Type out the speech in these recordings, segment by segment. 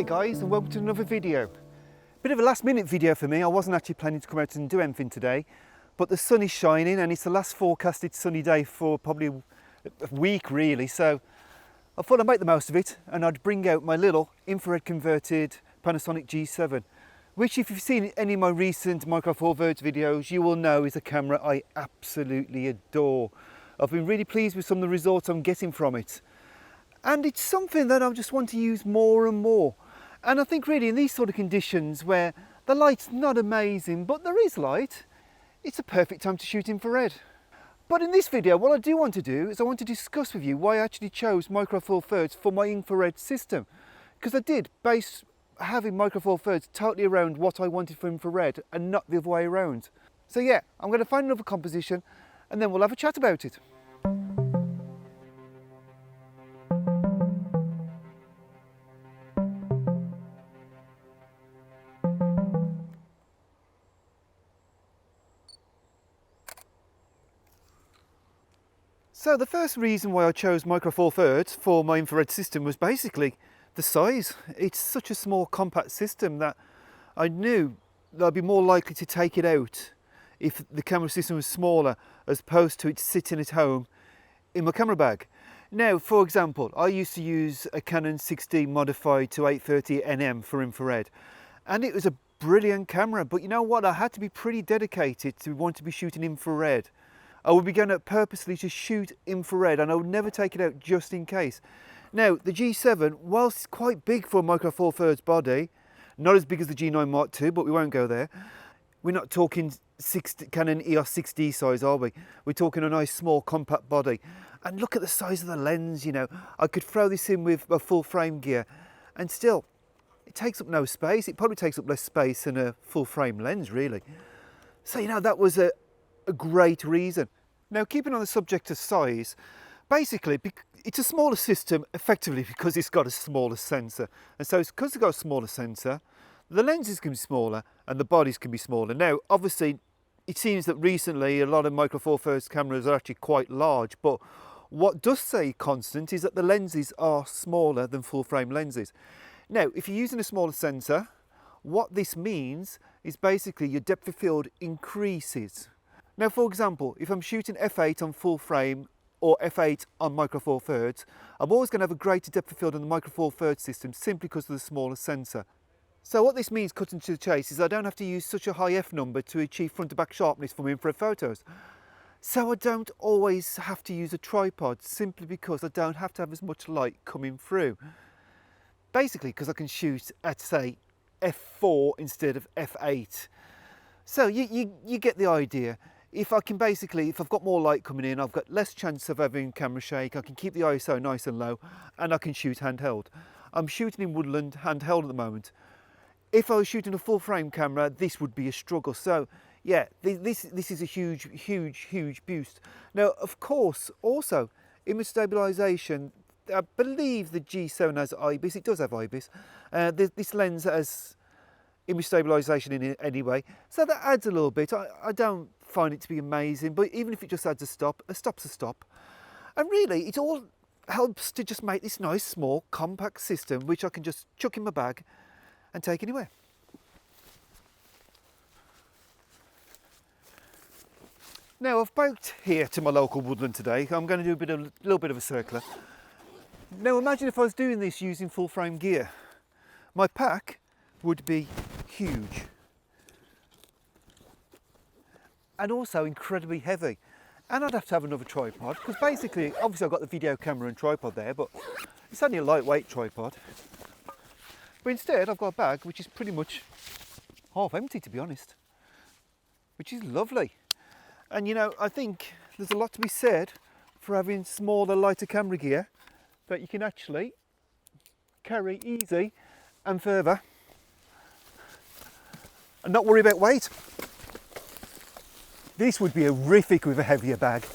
Hi guys, and welcome to another video. Bit of a last minute video for me. I wasn't actually planning to come out and do anything today, but the sun is shining and it's the last forecasted sunny day for probably a week really, so I thought I'd make the most of it and I'd bring out my little infrared converted Panasonic G7, which if you've seen any of my recent Micro Four Thirds videos, you will know is a camera I absolutely adore. I've been really pleased with some of the results I'm getting from it. And it's something that I just want to use more and more. And I think really in these sort of conditions where the light's not amazing, but there is light, it's a perfect time to shoot infrared. But in this video, what I do want to do is I want to discuss with you why I actually chose Micro Four Thirds for my infrared system. Because I did base having Micro Four Thirds totally around what I wanted for infrared and not the other way around. So yeah, I'm going to find another composition and then we'll have a chat about it. So the first reason why I chose Micro Four Thirds for my infrared system was basically the size. It's such a small compact system that I knew that I'd be more likely to take it out if the camera system was smaller as opposed to it sitting at home in my camera bag. Now, for example, I used to use a Canon 6D modified to 830 NM for infrared, and it was a brilliant camera, but you know what? I had to be pretty dedicated to want to be shooting infrared. I would be going out purposely to shoot infrared and I would never take it out just in case. Now, the G7, whilst it's quite big for a Micro Four Thirds body, not as big as the G9 Mark II, but we won't go there. We're not talking Canon EOS 6D size, are we? We're talking a nice small compact body. And look at the size of the lens, you know. I could throw this in with a full frame gear and still, it takes up no space. It probably takes up less space than a full frame lens, really. So, you know, that was a great reason. Now, keeping on the subject of size, basically it's a smaller system effectively because it's got a smaller sensor, and so it's because it's got a smaller sensor, the lenses can be smaller and the bodies can be smaller. Now obviously it seems that recently a lot of Micro Four Thirds cameras are actually quite large, but what does stay constant is that the lenses are smaller than full frame lenses. Now if you're using a smaller sensor, what this means is basically your depth of field increases. Now, for example, if I'm shooting f8 on full frame or f8 on Micro Four Thirds, I'm always going to have a greater depth of field on the Micro Four Thirds system simply because of the smaller sensor. So what this means, cutting to the chase, is I don't have to use such a high f number to achieve front to back sharpness for my infrared photos. So I don't always have to use a tripod simply because I don't have to have as much light coming through. Basically because I can shoot at, say, f4 instead of f8. So you get the idea. If I've got more light coming in, I've got less chance of having camera shake, I can keep the ISO nice and low, and I can shoot handheld. I'm shooting in woodland handheld at the moment. If I was shooting a full frame camera, this would be a struggle. So yeah, this is a huge boost. Now, of course, also, image stabilization, I believe the G7 has IBIS, it does have IBIS. This lens has image stabilization in it anyway, so that adds a little bit. I don't find it to be amazing, but even if it just adds a stop's a stop. And really it all helps to just make this nice small compact system which I can just chuck in my bag and take anywhere. Now I've biked here to my local woodland today. I'm going to do a little bit of a circular. Now imagine if I was doing this using full frame gear. My pack would be huge and also incredibly heavy, and I'd have to have another tripod because basically, obviously I've got the video camera and tripod there, but it's only a lightweight tripod. But instead I've got a bag which is pretty much half empty, to be honest, which is lovely. And you know, I think there's a lot to be said for having smaller, lighter camera gear that you can actually carry easy and further and not worry about weight. This would be horrific with a heavier bag.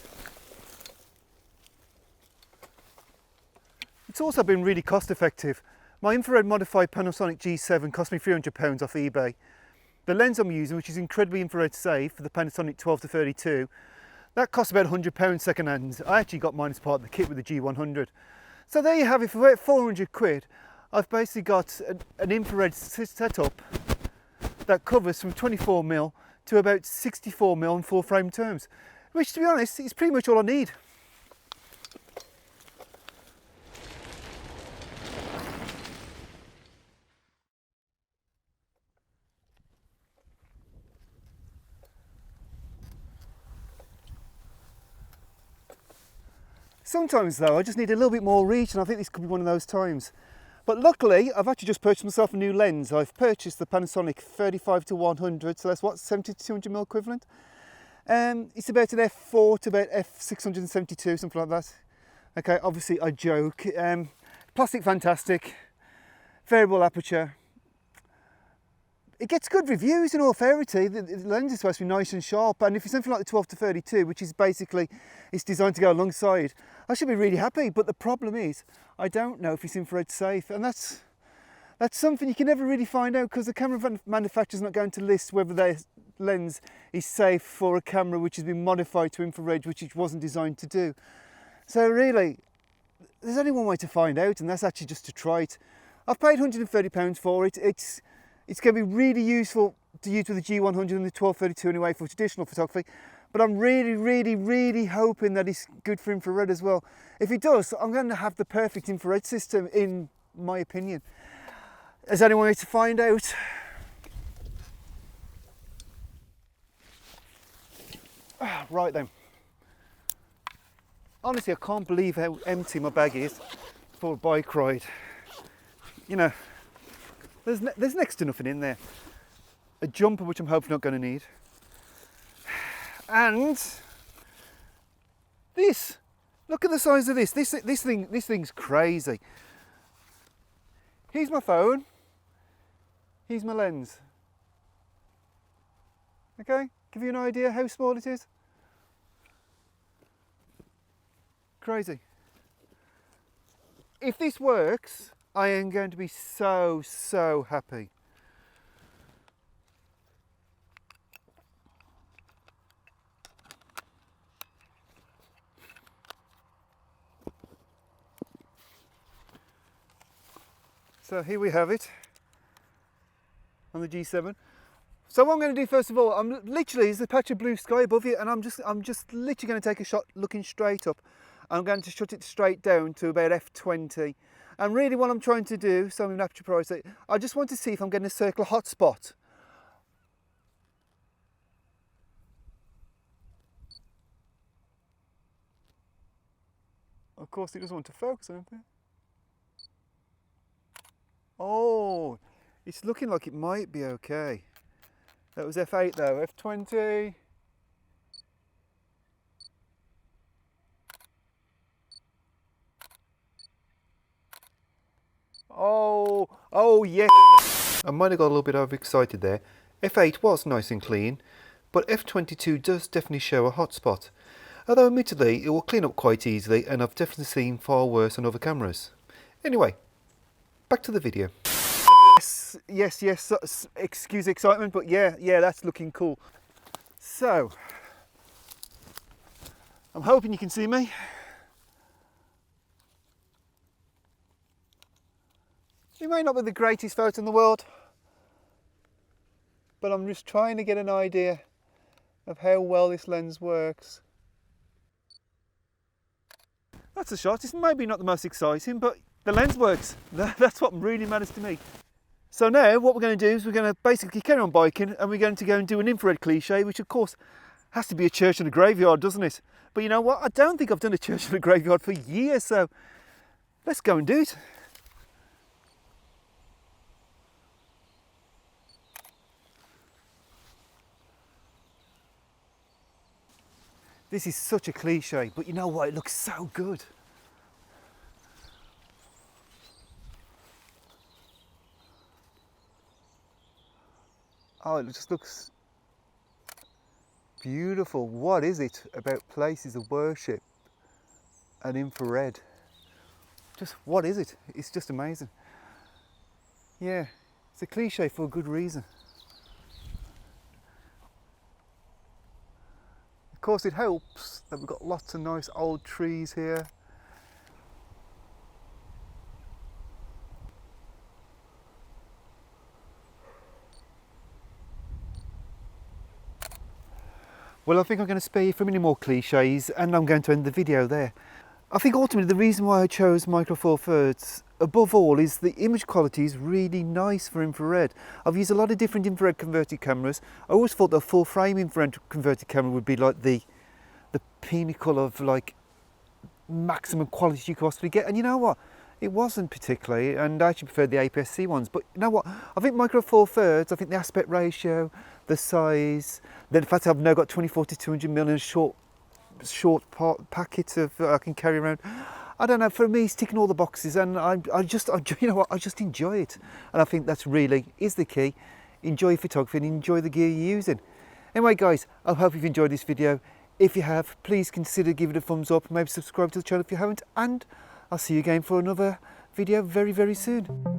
It's also been really cost effective. My infrared modified Panasonic G7 cost me £300 off eBay. The lens I'm using, which is incredibly infrared safe for the Panasonic 12-32, that cost about £100 second hand. I actually got mine as part of the kit with the G100. So there you have it, for about 400 quid. I've basically got an infrared setup that covers from 24mm to about 64mm in full frame terms, which to be honest is pretty much all I need. Sometimes though I just need a little bit more reach, and I think this could be one of those times. But luckily I've actually just purchased myself a new lens. I've purchased the Panasonic 35-100, so that's what, 70-200mm equivalent. It's about an f4 to about f672, something like that. Okay, obviously I joke. Plastic fantastic, variable aperture. It gets good reviews in all fairity. The lens is supposed to be nice and sharp, and if it's something like the 12-32, which is basically, it's designed to go alongside, I should be really happy. But the problem is, I don't know if it's infrared safe, and that's something you can never really find out, because the camera manufacturer's not going to list whether their lens is safe for a camera which has been modified to infrared, which it wasn't designed to do. So really, there's only one way to find out, and that's actually just to try it. I've paid £130 for it. It's going to be really useful to use with the G100 and the 12-32 anyway for traditional photography, but I'm really hoping that it's good for infrared as well. If it does, I'm going to have the perfect infrared system, in my opinion. Has anyone wanted to find out? Right then. Honestly, I can't believe how empty my bag is for a bike ride. You know, there's next to nothing in there. A jumper, which I'm hoping not going to need. And this, look at the size of this. This thing's crazy. Here's my phone. Here's my lens. Okay, give you an idea how small it is. Crazy. If this works, I am going to be so happy. So here we have it on the G7. So what I'm going to do first of all, there's a patch of blue sky above you, and I'm just literally going to take a shot looking straight up. I'm going to shut it straight down to about f20. And really what I'm trying to do, so I'm in aperture price, I just want to see if I'm getting a circle hotspot. Of course it doesn't want to focus on anything. Oh, it's looking like it might be okay. That was f8 though, f20. Oh yeah. I might have got a little bit overexcited there. f8 was nice and clean, but f22 does definitely show a hotspot. Although admittedly it will clean up quite easily, and I've definitely seen far worse on other cameras. Anyway, back to the video. Yes, excuse the excitement, but yeah, that's looking cool. So, I'm hoping you can see me. It may not be the greatest photo in the world, but I'm just trying to get an idea of how well this lens works. That's a shot. It's maybe not the most exciting, but the lens works. That's what really matters to me. So now what we're going to do is we're going to basically carry on biking, and we're going to go and do an infrared cliche, which of course has to be a church and a graveyard, doesn't it? But you know what? I don't think I've done a church and a graveyard for years, so let's go and do it. This is such a cliche, but you know what? It looks so good. Oh, it just looks beautiful. What is it about places of worship and infrared? Just what is it? It's just amazing. Yeah, it's a cliche for a good reason. Of course, it helps that we've got lots of nice old trees here. Well, I think I'm going to spare you from any more cliches, and I'm going to end the video there. I think ultimately the reason why I chose Micro Four Thirds above all is the image quality is really nice for infrared. I've used a lot of different infrared converted cameras. I always thought that a full frame infrared converted camera would be like the pinnacle of like maximum quality you could possibly get, and you know what? It wasn't particularly, and I actually preferred the APS-C ones. But you know what? I think Micro Four Thirds, I think the aspect ratio, the size, then the fact that I've now got 24 to 200 million short packet of I can carry around. I don't know. For me, it's ticking all the boxes, and you know what? I just enjoy it, and I think that's really is the key. Enjoy photography and enjoy the gear you're using. Anyway, guys, I hope you've enjoyed this video. If you have, please consider giving it a thumbs up, maybe subscribe to the channel if you haven't, and I'll see you again for another video very, very soon.